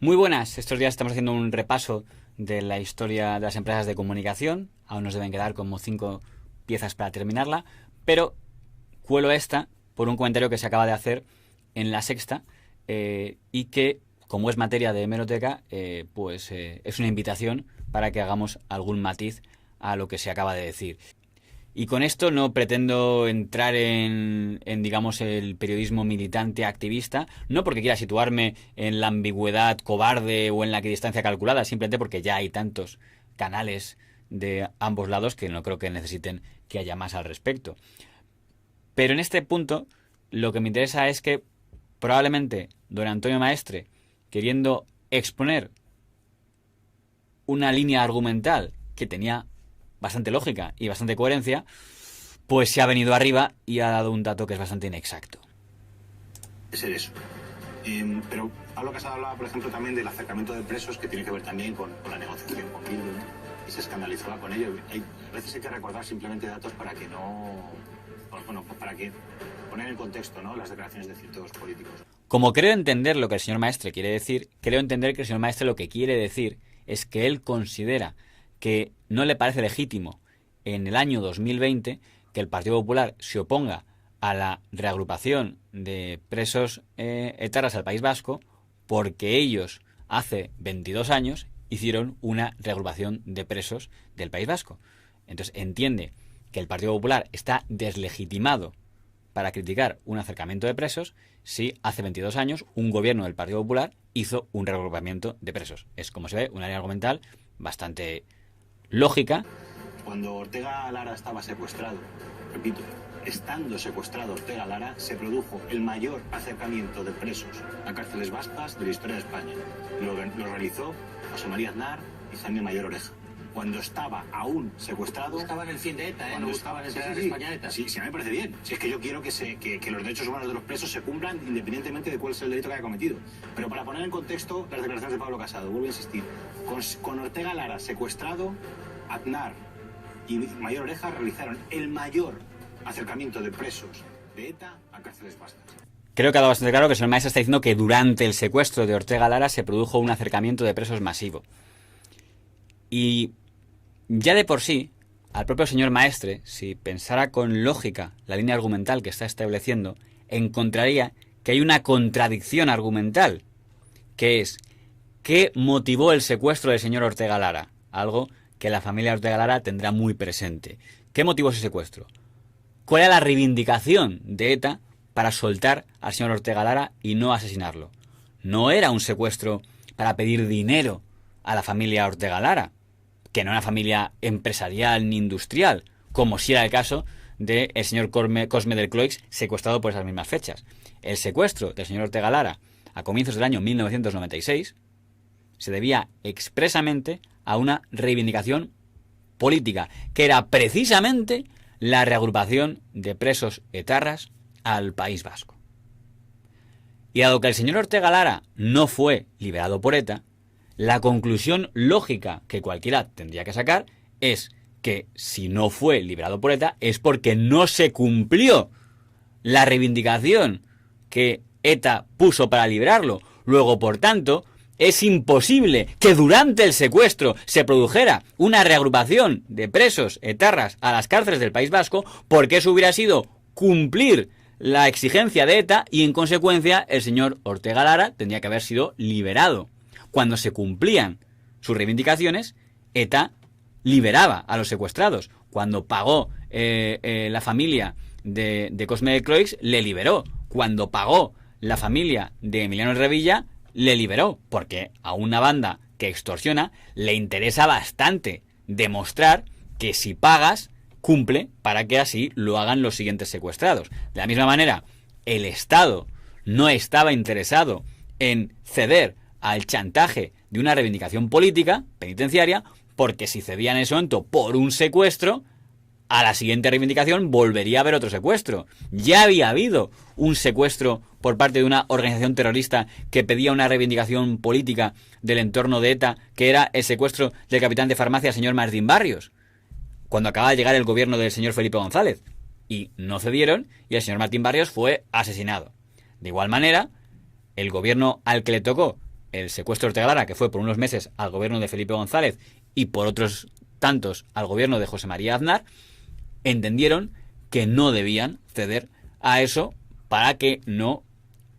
Muy buenas, estos días estamos haciendo un repaso de la historia de las empresas de comunicación. Aún nos deben quedar como 5 piezas para terminarla, pero cuelo esta por un comentario que se acaba de hacer en La Sexta y que, como es materia de hemeroteca, es una invitación para que hagamos algún matiz a lo que se acaba de decir. Y con esto no pretendo entrar digamos, el periodismo militante activista, no porque quiera situarme en la ambigüedad cobarde o en la equidistancia calculada, simplemente porque ya hay tantos canales de ambos lados que no creo que necesiten que haya más al respecto. Pero en este punto, lo que me interesa es que probablemente don Antonio Maestre, queriendo exponer una línea argumental que tenía bastante lógica y bastante coherencia, pues se ha venido arriba y ha dado un dato que es bastante inexacto. Ser eso. Pero Pablo Casado hablaba, por ejemplo, también del acercamiento de presos, que tiene que ver también con la negociación con Bildu, ¿no? Y se escandalizaba con ello. A veces hay que recordar simplemente datos para que no... Bueno, para que poner en contexto, ¿no?, las declaraciones de ciertos políticos. Como creo entender lo que el señor Maestre quiere decir, creo entender que el señor Maestre lo que quiere decir es que él considera que no le parece legítimo en el año 2020 que el Partido Popular se oponga a la reagrupación de presos etarras al País Vasco porque ellos hace 22 años hicieron una reagrupación de presos del País Vasco. Entonces entiende que el Partido Popular está deslegitimado para criticar un acercamiento de presos si hace 22 años un gobierno del Partido Popular hizo un reagrupamiento de presos. Es, como se ve, una línea argumental bastante lógica. Cuando Ortega Lara estaba secuestrado, repito, estando secuestrado Ortega Lara, se produjo el mayor acercamiento de presos a cárceles vascas de la historia de España. Lo realizó José María Aznar y Jaime Mayor Oreja. Cuando estaba aún secuestrado... Estaba en el fin de ETA, no buscaban entrar en España ETA. Sí, sí, a mí me parece bien. Si es que yo quiero que los derechos humanos de los presos se cumplan independientemente de cuál es el delito que haya cometido. Pero para poner en contexto las declaraciones de Pablo Casado, vuelvo a insistir, con Ortega Lara secuestrado, Aznar y Mayor Oreja realizaron el mayor acercamiento de presos de ETA a cárceles vascas. Creo que ha dado bastante claro que el señor Maestre está diciendo que durante el secuestro de Ortega Lara se produjo un acercamiento de presos masivo. Y ya de por sí, al propio señor Maestre, si pensara con lógica la línea argumental que está estableciendo, encontraría que hay una contradicción argumental, que es ¿qué motivó el secuestro del señor Ortega Lara? Algo que la familia Ortega Lara tendrá muy presente. ¿Qué motivó ese secuestro? ¿Cuál era la reivindicación de ETA para soltar al señor Ortega Lara y no asesinarlo? No era un secuestro para pedir dinero a la familia Ortega Lara, que no era una familia empresarial ni industrial, como si era el caso del señor Cosme del Cloix, secuestrado por esas mismas fechas. El secuestro del señor Ortega Lara a comienzos del año 1996 se debía expresamente a una reivindicación política, que era precisamente la reagrupación de presos etarras al País Vasco. Y dado que el señor Ortega Lara no fue liberado por ETA, la conclusión lógica que cualquiera tendría que sacar es que si no fue liberado por ETA es porque no se cumplió la reivindicación que ETA puso para liberarlo. Luego, por tanto, es imposible que durante el secuestro se produjera una reagrupación de presos etarras a las cárceles del País Vasco, porque eso hubiera sido cumplir la exigencia de ETA y, en consecuencia, el señor Ortega Lara tendría que haber sido liberado. Cuando se cumplían sus reivindicaciones, ETA liberaba a los secuestrados. Cuando pagó la familia de Cosme de Croix, le liberó. Cuando pagó la familia de Emiliano Revilla, le liberó. Porque a una banda que extorsiona le interesa bastante demostrar que si pagas, cumple para que así lo hagan los siguientes secuestrados. De la misma manera, el Estado no estaba interesado en ceder al chantaje de una reivindicación política penitenciaria, porque si cedían en ese momento por un secuestro, a la siguiente reivindicación volvería a haber otro secuestro. Ya había habido un secuestro por parte de una organización terrorista que pedía una reivindicación política del entorno de ETA, que era el secuestro del capitán de farmacia, señor Martín Barrios, cuando acaba de llegar el gobierno del señor Felipe González. Y no cedieron, y el señor Martín Barrios fue asesinado. De igual manera, el gobierno al que le tocó el secuestro de Ortega Lara, que fue por unos meses al gobierno de Felipe González y por otros tantos al gobierno de José María Aznar, entendieron que no debían ceder a eso para que no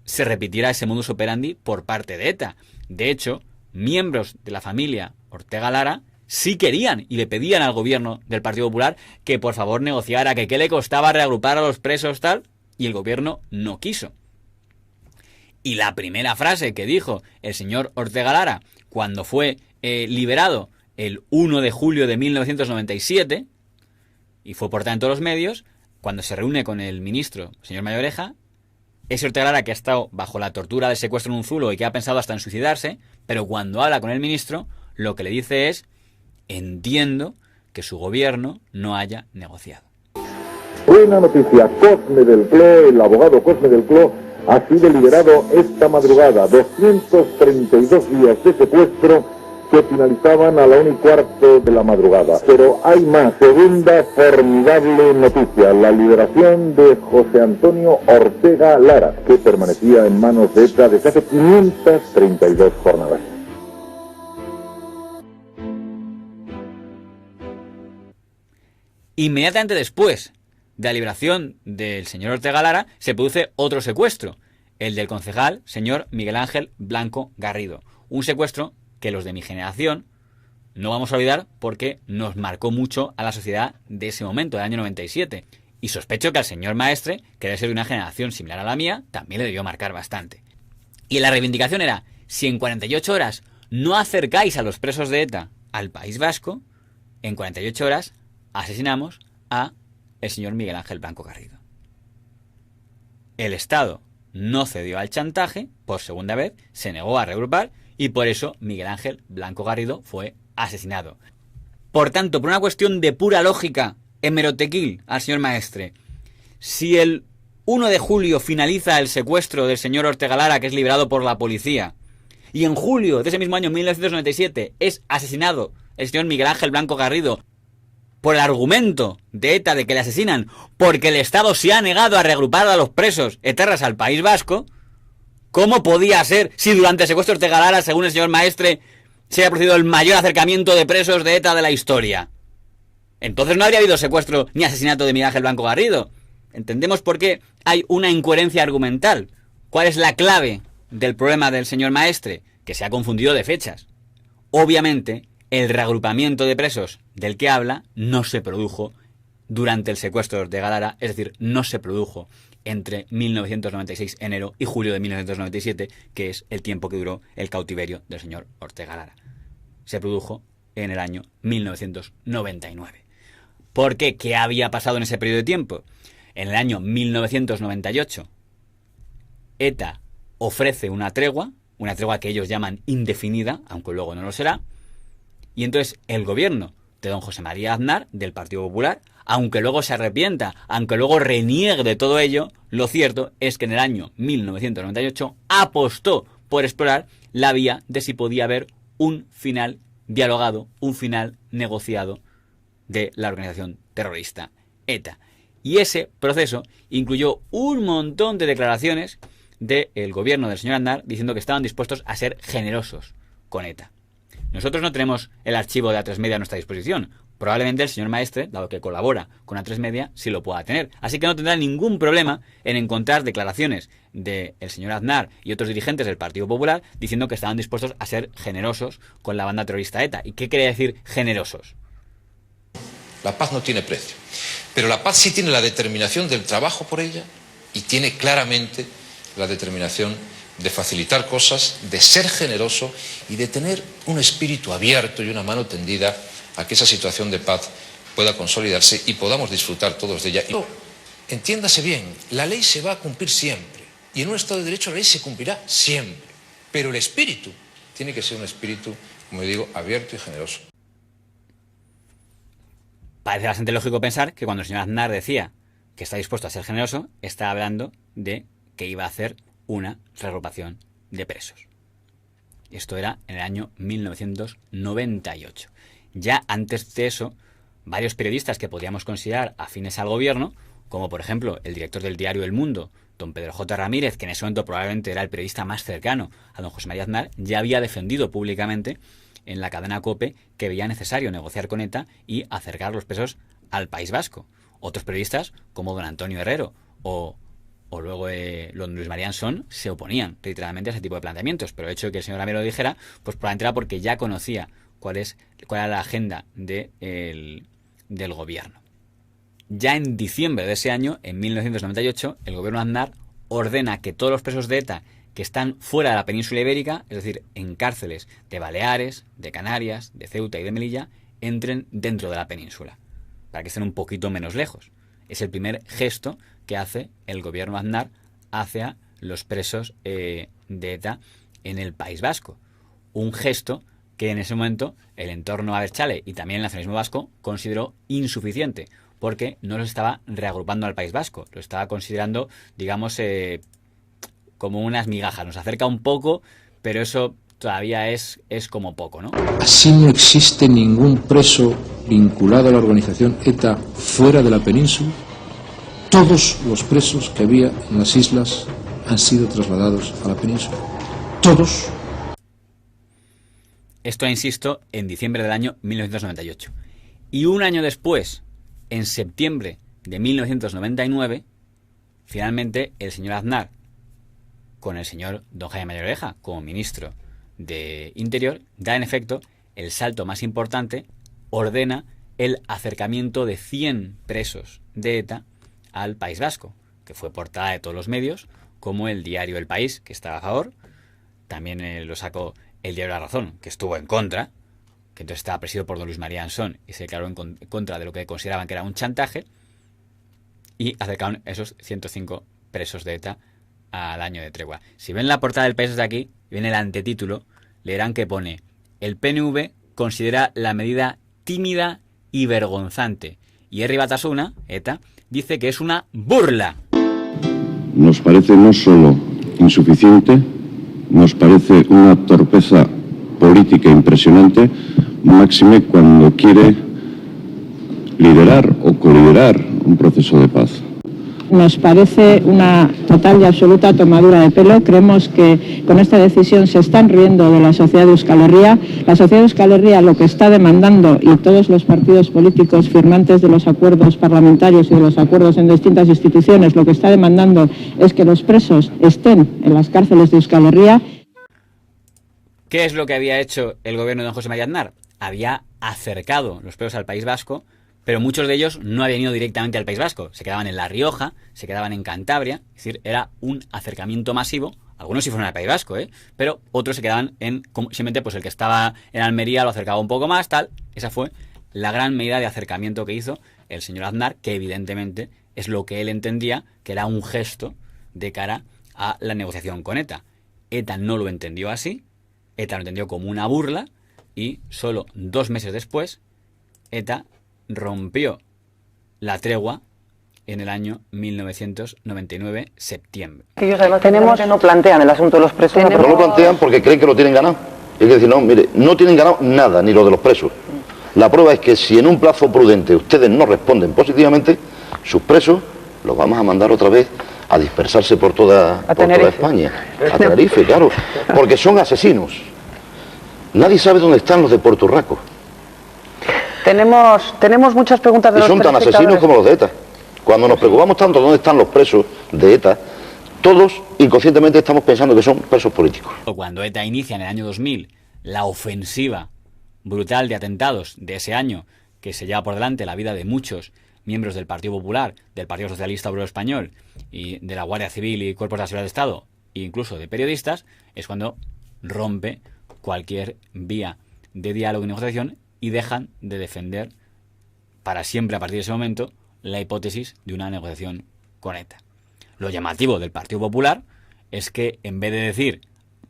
se repitiera ese modus operandi por parte de ETA. De hecho, miembros de la familia Ortega Lara sí querían y le pedían al gobierno del Partido Popular que por favor negociara, que qué le costaba reagrupar a los presos tal, y el gobierno no quiso. Y la primera frase que dijo el señor Ortega Lara cuando fue liberado el 1 de julio de 1997, y fue portada en todos los medios, cuando se reúne con el ministro, señor Mayoreja, ese Ortega Lara que ha estado bajo la tortura de secuestro en un zulo y que ha pensado hasta en suicidarse, pero cuando habla con el ministro, lo que le dice es: entiendo que su gobierno no haya negociado. Buena noticia, Cosme del Cló, el abogado Cosme del Cló, ha sido liberado esta madrugada. 232 días de secuestro que finalizaban a la 1:15 de la madrugada. Pero hay más, segunda formidable noticia, la liberación de José Antonio Ortega Lara, que permanecía en manos de ETA desde hace 532 jornadas. Inmediatamente después de la liberación del señor Ortega Lara, se produce otro secuestro, el del concejal señor Miguel Ángel Blanco Garrido. Un secuestro que los de mi generación no vamos a olvidar porque nos marcó mucho a la sociedad de ese momento, del año 97. Y sospecho que al señor Maestre, que debe ser de una generación similar a la mía, también le debió marcar bastante. Y la reivindicación era: si en 48 horas no acercáis a los presos de ETA al País Vasco, en 48 horas asesinamos a el señor Miguel Ángel Blanco Garrido. El Estado no cedió al chantaje, por segunda vez, se negó a reagrupar y por eso Miguel Ángel Blanco Garrido fue asesinado. Por tanto, por una cuestión de pura lógica hemerotequil al señor Maestre, si el 1 de julio finaliza el secuestro del señor Ortega Lara, que es liberado por la policía, y en julio de ese mismo año, 1997, es asesinado el señor Miguel Ángel Blanco Garrido por el argumento de ETA de que le asesinan porque el Estado se ha negado a reagrupar a los presos etarras al País Vasco, ¿cómo podía ser si durante el secuestro de Ortega Lara, según el señor Maestre, se haya producido el mayor acercamiento de presos de ETA de la historia? Entonces no habría habido secuestro ni asesinato de Miguel Ángel Blanco Garrido. Entendemos por qué hay una incoherencia argumental. ¿Cuál es la clave del problema del señor Maestre? Que se ha confundido de fechas. Obviamente, el reagrupamiento de presos del que habla no se produjo durante el secuestro de Ortega Lara, es decir, no se produjo entre 1996 enero y julio de 1997, que es el tiempo que duró el cautiverio del señor Ortega Lara. Se produjo en el año 1999. ¿Por qué? ¿Qué había pasado en ese periodo de tiempo? En el año 1998, ETA ofrece una tregua que ellos llaman indefinida, aunque luego no lo será, y entonces el gobierno de don José María Aznar, del Partido Popular, aunque luego se arrepienta, aunque luego reniegue de todo ello, lo cierto es que en el año 1998 apostó por explorar la vía de si podía haber un final dialogado, un final negociado de la organización terrorista ETA. Y ese proceso incluyó un montón de declaraciones del gobierno del señor Aznar diciendo que estaban dispuestos a ser generosos con ETA. Nosotros no tenemos el archivo de A3 Media a nuestra disposición. Probablemente el señor Maestre, dado que colabora con A3 Media, sí lo pueda tener. Así que no tendrá ningún problema en encontrar declaraciones del señor Aznar y otros dirigentes del Partido Popular diciendo que estaban dispuestos a ser generosos con la banda terrorista ETA. ¿Y qué quiere decir generosos? La paz no tiene precio, pero la paz sí tiene la determinación del trabajo por ella y tiene claramente la determinación de facilitar cosas, de ser generoso y de tener un espíritu abierto y una mano tendida a que esa situación de paz pueda consolidarse y podamos disfrutar todos de ella. Y entiéndase bien, la ley se va a cumplir siempre y en un Estado de Derecho la ley se cumplirá siempre, pero el espíritu tiene que ser un espíritu, como digo, abierto y generoso. Parece bastante lógico pensar que cuando el señor Aznar decía que está dispuesto a ser generoso, está hablando de que iba a hacer una reagrupación de presos. Esto era en el año 1998. Ya antes de eso, varios periodistas que podríamos considerar afines al gobierno, como por ejemplo el director del diario El Mundo, don Pedro J. Ramírez, que en ese momento probablemente era el periodista más cercano a don José María Aznar, ya había defendido públicamente en la cadena COPE que veía necesario negociar con ETA y acercar los presos al País Vasco. Otros periodistas, como don Antonio Herrero o luego don Luis María Ansón, se oponían reiteradamente a ese tipo de planteamientos, pero el hecho de que el señor Ramírez lo dijera, pues probablemente era porque ya conocía cuál era la agenda del gobierno. Ya en diciembre de ese año, en 1998, el gobierno de Aznar ordena que todos los presos de ETA que están fuera de la península ibérica, es decir, en cárceles de Baleares, de Canarias, de Ceuta y de Melilla, entren dentro de la península, para que estén un poquito menos lejos. Es el primer gesto que hace el gobierno de Aznar hacia los presos de ETA en el País Vasco. Un gesto que en ese momento el entorno Abertzale y también el nacionalismo vasco consideró insuficiente, porque no los estaba reagrupando al País Vasco, lo estaba considerando, digamos, como unas migajas. Nos acerca un poco, pero eso todavía es como poco, ¿no? Así no existe ningún preso vinculado a la organización ETA fuera de la península. Todos los presos que había en las islas han sido trasladados a la península. Todos. Esto, insisto, en diciembre del año 1998. Y un año después, en septiembre de 1999, finalmente el señor Aznar, con el señor don Jaime Mayor Oreja como ministro de Interior, da en efecto el salto más importante, ordena el acercamiento de 100 presos de ETA al País Vasco, que fue portada de todos los medios, como el diario El País, que estaba a favor, también lo sacó el diario La Razón, que estuvo en contra, que entonces estaba presidido por don Luis María Ansón y se declaró en contra de lo que consideraban que era un chantaje, y acercaron esos 105 presos de ETA al año de tregua. Si ven la portada del País desde aquí, viene el antetítulo, leerán que pone: el PNV considera la medida tímida y vergonzante, y Herri Batasuna, ETA, dice que es una burla. Nos parece no solo insuficiente, nos parece una torpeza política impresionante, máxime cuando quiere liderar o coliderar un proceso de paz. Nos parece una total y absoluta tomadura de pelo. Creemos que con esta decisión se están riendo de la sociedad de Euskal Herria. La sociedad de Euskal Herria lo que está demandando, y todos los partidos políticos firmantes de los acuerdos parlamentarios y de los acuerdos en distintas instituciones, lo que está demandando es que los presos estén en las cárceles de Euskal Herria. ¿Qué es lo que había hecho el gobierno de don José María Aznar? Había acercado los presos al País Vasco, pero muchos de ellos no habían ido directamente al País Vasco. Se quedaban en La Rioja, se quedaban en Cantabria. Es decir, era un acercamiento masivo. Algunos sí fueron al País Vasco, pero otros se quedaban simplemente pues el que estaba en Almería lo acercaba un poco más, tal. Esa fue la gran medida de acercamiento que hizo el señor Aznar, que evidentemente es lo que él entendía que era un gesto de cara a la negociación con ETA. ETA no lo entendió así, ETA lo entendió como una burla, y solo 2 meses después, ETA rompió la tregua en el año 1999, septiembre. Ellos además que no plantean el asunto de los presos. No lo plantean porque creen que lo tienen ganado. Es decir, no, mire, no tienen ganado nada, ni lo de los presos. La prueba es que si en un plazo prudente ustedes no responden positivamente, sus presos los vamos a mandar otra vez a dispersarse por toda España. A Tenerife, claro. Porque son asesinos. Nadie sabe dónde están los de Puerto Rico. Tenemos muchas preguntas de los son tan asesinos como los de ETA. Cuando nos preocupamos tanto de dónde están los presos de ETA, todos inconscientemente estamos pensando que son presos políticos. Cuando ETA inicia en el año 2000 la ofensiva brutal de atentados de ese año, que se lleva por delante la vida de muchos miembros del Partido Popular, del Partido Socialista Obrero Español y de la Guardia Civil y cuerpos de la seguridad de Estado, e incluso de periodistas, es cuando rompe cualquier vía de diálogo y negociación y dejan de defender para siempre a partir de ese momento la hipótesis de una negociación con ETA. Lo llamativo del Partido Popular es que en vez de decir,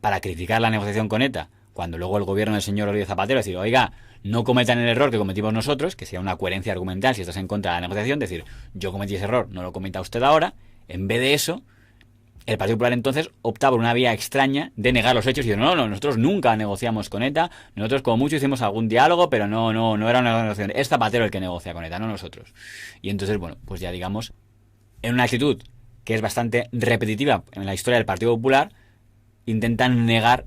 para criticar la negociación con ETA, cuando luego el gobierno del señor Rodríguez Zapatero decir, oiga, no cometan el error que cometimos nosotros, que sería una coherencia argumental si estás en contra de la negociación, decir, yo cometí ese error, no lo cometa usted ahora, en vez de eso, el Partido Popular entonces opta por una vía extraña de negar los hechos y decir, no, nosotros nunca negociamos con ETA, nosotros como mucho hicimos algún diálogo, pero no era una negociación, es Zapatero el que negocia con ETA, no nosotros. Y entonces, bueno, pues ya digamos, en una actitud que es bastante repetitiva en la historia del Partido Popular, intentan negar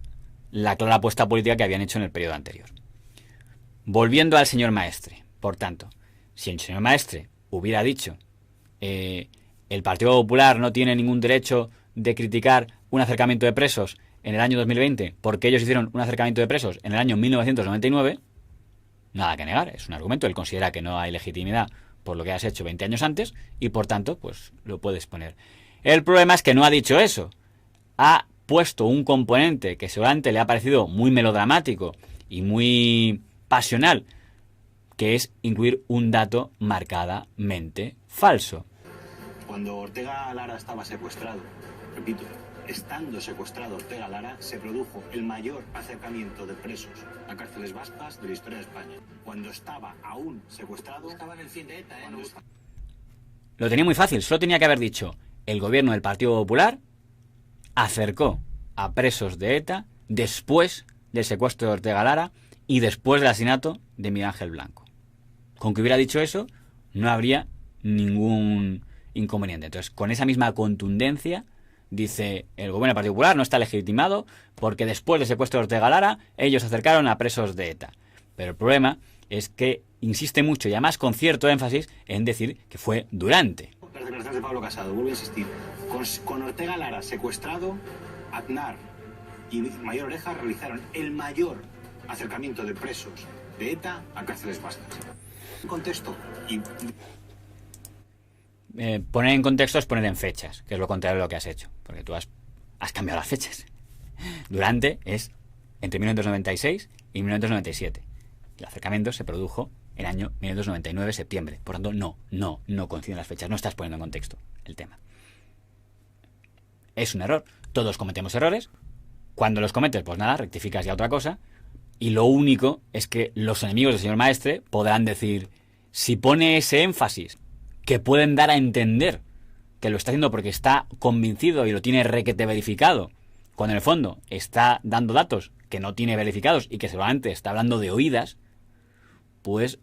la clara apuesta política que habían hecho en el periodo anterior. Volviendo al señor Maestre, por tanto, si el señor Maestre hubiera dicho el Partido Popular no tiene ningún derecho de criticar un acercamiento de presos en el año 2020 porque ellos hicieron un acercamiento de presos en el año 1999, nada que negar, es un argumento. Él considera que no hay legitimidad por lo que has hecho 20 años antes y por tanto pues lo puedes poner. El problema es que no ha dicho eso, ha puesto un componente que seguramente le ha parecido muy melodramático y muy pasional, que es incluir un dato marcadamente falso. Cuando Ortega Lara estaba secuestrado, repito, estando secuestrado Ortega Lara, se produjo el mayor acercamiento de presos a cárceles vascas de la historia de España. Cuando estaba aún secuestrado... Estaba en el fin de ETA, ¿eh? Lo tenía muy fácil, solo tenía que haber dicho: el gobierno del Partido Popular acercó a presos de ETA después del secuestro de Ortega Lara y después del asesinato de Miguel Ángel Blanco. Con que hubiera dicho eso, no habría ningún inconveniente. Entonces, con esa misma contundencia, dice: el gobierno del Partido Popular no está legitimado porque después del secuestro de Ortega Lara, ellos acercaron a presos de ETA. Pero el problema es que insiste mucho, y además con cierto énfasis, en decir que fue durante. Las declaraciones de Pablo Casado, vuelvo a insistir, con Ortega Lara secuestrado, Aznar y Mayor Oreja realizaron el mayor acercamiento de presos de ETA a cárceles vascas. En contexto, y... poner en contexto es poner en fechas, que es lo contrario de lo que has hecho, porque tú has cambiado las fechas. Durante es entre 1996 y 1997. El acercamiento se produjo en el año 1999, septiembre. Por tanto, no coinciden las fechas. No estás poniendo en contexto el tema. Es un error. Todos cometemos errores. Cuando los cometes, pues nada, rectificas ya otra cosa. Y lo único es que los enemigos del señor Maestre podrán decir, si pone ese énfasis que pueden dar a entender que lo está haciendo porque está convencido y lo tiene requete verificado, cuando en el fondo está dando datos que no tiene verificados y que seguramente está hablando de oídas, pues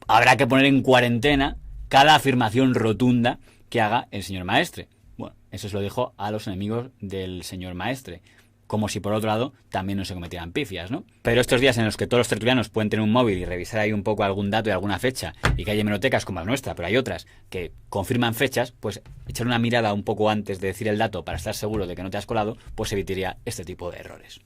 habrá que poner en cuarentena cada afirmación rotunda que haga el señor Maestre. Bueno, eso se lo dijo a los enemigos del señor Maestre, como si por otro lado también no se cometieran pifias, ¿no? Pero estos días en los que todos los tertulianos pueden tener un móvil y revisar ahí un poco algún dato y alguna fecha, y que hay hemerotecas como la nuestra, pero hay otras que confirman fechas, pues echar una mirada un poco antes de decir el dato para estar seguro de que no te has colado, pues evitaría este tipo de errores.